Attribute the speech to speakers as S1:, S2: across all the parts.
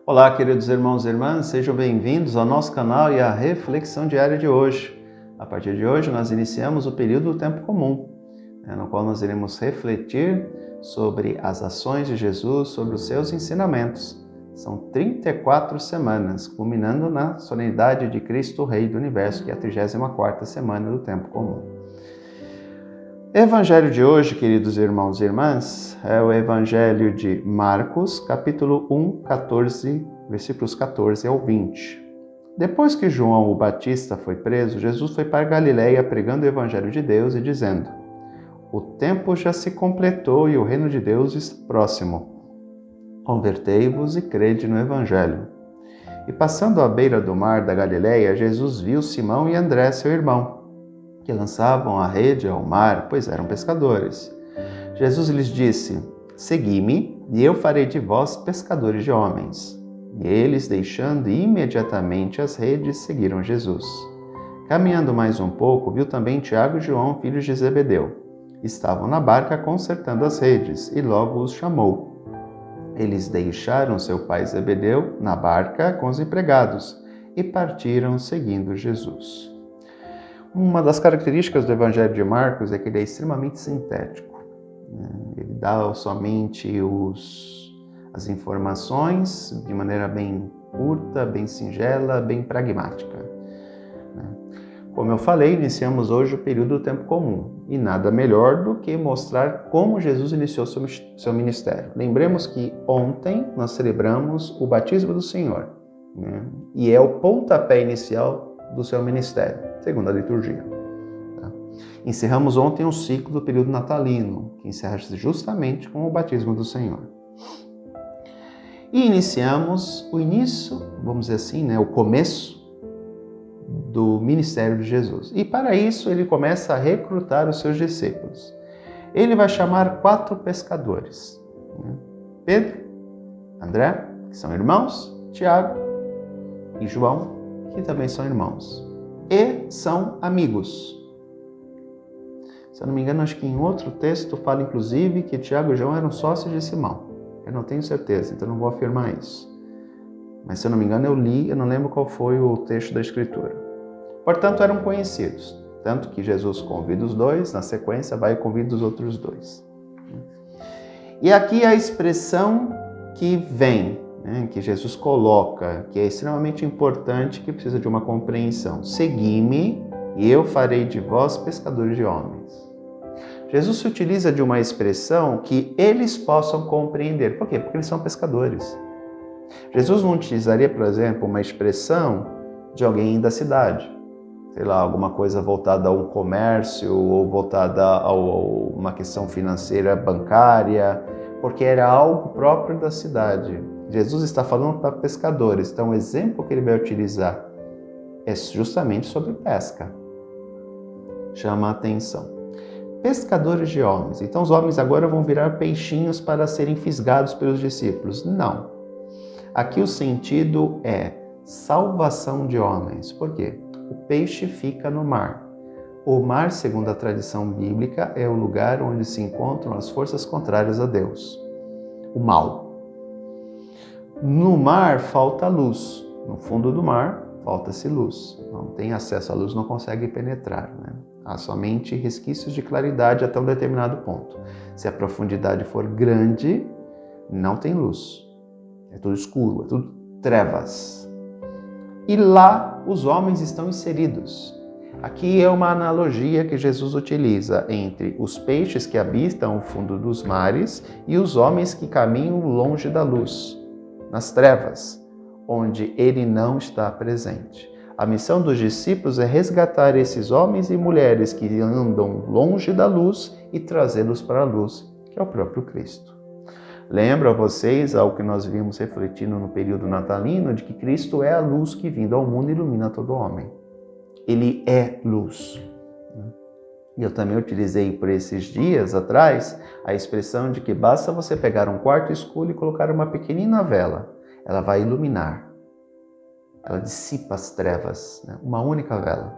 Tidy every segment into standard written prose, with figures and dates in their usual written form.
S1: Olá, queridos irmãos e irmãs, sejam bem-vindos ao nosso canal e à reflexão diária de hoje. A partir de hoje, nós iniciamos o período do tempo comum, no qual nós iremos refletir sobre as ações de Jesus, sobre os seus ensinamentos. São 34 semanas, culminando na solenidade de Cristo, Rei do Universo, que é a 34ª semana do tempo comum. O evangelho de hoje, queridos irmãos e irmãs, é o evangelho de Marcos, capítulo 1, versículos 14 ao 20. Depois que João o Batista foi preso, Jesus foi para Galiléia pregando o evangelho de Deus e dizendo: "O tempo já se completou e o reino de Deus está próximo. Convertei-vos e crede no evangelho." E passando à beira do mar da Galiléia, Jesus viu Simão e André, seu irmão, que lançavam a rede ao mar, pois eram pescadores. Jesus lhes disse: "Segui-me, e eu farei de vós pescadores de homens." E eles, deixando imediatamente as redes, seguiram Jesus. Caminhando mais um pouco, viu também Tiago e João, filhos de Zebedeu. Estavam na barca consertando as redes, e logo os chamou. Eles deixaram seu pai Zebedeu na barca com os empregados, e partiram seguindo Jesus. Uma das características do Evangelho de Marcos é que ele é extremamente sintético. Ele dá somente as informações de maneira bem curta, bem singela, bem pragmática. Como eu falei, iniciamos hoje o período do tempo comum. E nada melhor do que mostrar como Jesus iniciou seu ministério. Lembremos que ontem nós celebramos o batismo do Senhor. E é o pontapé inicial do seu ministério, segundo a liturgia. Encerramos ontem o ciclo do período natalino, que encerra-se justamente com o batismo do Senhor. E iniciamos o início, vamos dizer assim, o começo do ministério de Jesus. E para isso ele começa a recrutar os seus discípulos. Ele vai chamar 4 pescadores: Pedro, André, que são irmãos, Tiago e João, que também são irmãos, e são amigos. Se eu não me engano, acho que em outro texto fala inclusive que Tiago e João eram sócios de Simão. Eu não tenho certeza, então não vou afirmar isso. Mas se eu não me engano eu li, eu não lembro qual foi o texto da Escritura. Portanto, eram conhecidos, tanto que Jesus convida os 2, na sequência vai e convida os outros 2. E aqui a expressão que vem, que Jesus coloca, que é extremamente importante, que precisa de uma compreensão: "Segui-me, e eu farei de vós pescadores de homens." Jesus se utiliza de uma expressão que eles possam compreender. Por quê? Porque eles são pescadores. Jesus não utilizaria, por exemplo, uma expressão de alguém da cidade. Sei lá, alguma coisa voltada a um comércio ou voltada a uma questão financeira bancária, porque era algo próprio da cidade. Jesus está falando para pescadores, então o exemplo que ele vai utilizar é justamente sobre pesca. Chama a atenção. Pescadores de homens. Então os homens agora vão virar peixinhos para serem fisgados pelos discípulos. Não. Aqui o sentido é salvação de homens. Por quê? O peixe fica no mar. O mar, segundo a tradição bíblica, é o lugar onde se encontram as forças contrárias a Deus. O mal. No mar falta luz. No fundo do mar falta-se luz. Não tem acesso à luz, não consegue penetrar. Há somente resquícios de claridade até um determinado ponto. Se a profundidade for grande, não tem luz. É tudo escuro, é tudo trevas. E lá os homens estão inseridos. Aqui é uma analogia que Jesus utiliza entre os peixes que habitam o fundo dos mares e os homens que caminham longe da luz, nas trevas, onde ele não está presente. A missão dos discípulos é resgatar esses homens e mulheres que andam longe da luz e trazê-los para a luz, que é o próprio Cristo. Lembro a vocês, ao que nós vimos refletindo no período natalino, de que Cristo é a luz que, vindo ao mundo, ilumina todo homem. Ele é luz. E eu também utilizei por esses dias atrás a expressão de que basta você pegar um quarto escuro e colocar uma pequenina vela. Ela vai iluminar. Ela dissipa as trevas. Uma única vela.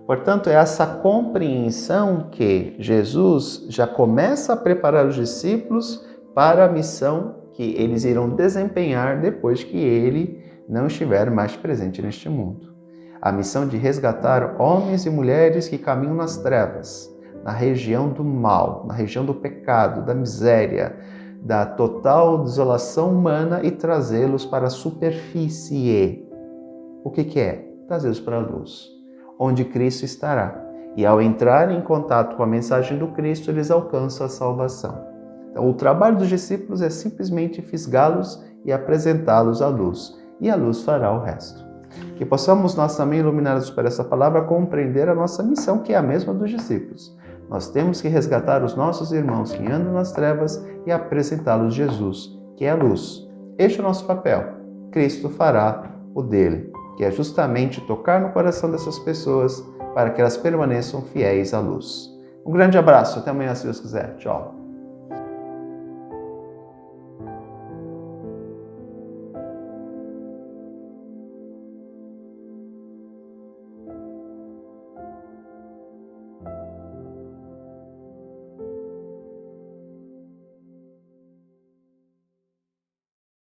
S1: Portanto, é essa compreensão que Jesus já começa a preparar os discípulos para a missão que eles irão desempenhar depois que ele não estiver mais presente neste mundo. A missão de resgatar homens e mulheres que caminham nas trevas, na região do mal, na região do pecado, da miséria, da total desolação humana e trazê-los para a superfície. O que é? Trazê-los para a luz, onde Cristo estará. E ao entrar em contato com a mensagem do Cristo, eles alcançam a salvação. Então, o trabalho dos discípulos é simplesmente fisgá-los e apresentá-los à luz. E a luz fará o resto. Que possamos nós também, iluminados por essa palavra, compreender a nossa missão, que é a mesma dos discípulos. Nós temos que resgatar os nossos irmãos que andam nas trevas e apresentá-los a Jesus, que é a luz. Este é o nosso papel. Cristo fará o dele, que é justamente tocar no coração dessas pessoas para que elas permaneçam fiéis à luz. Um grande abraço, até amanhã se Deus quiser. Tchau.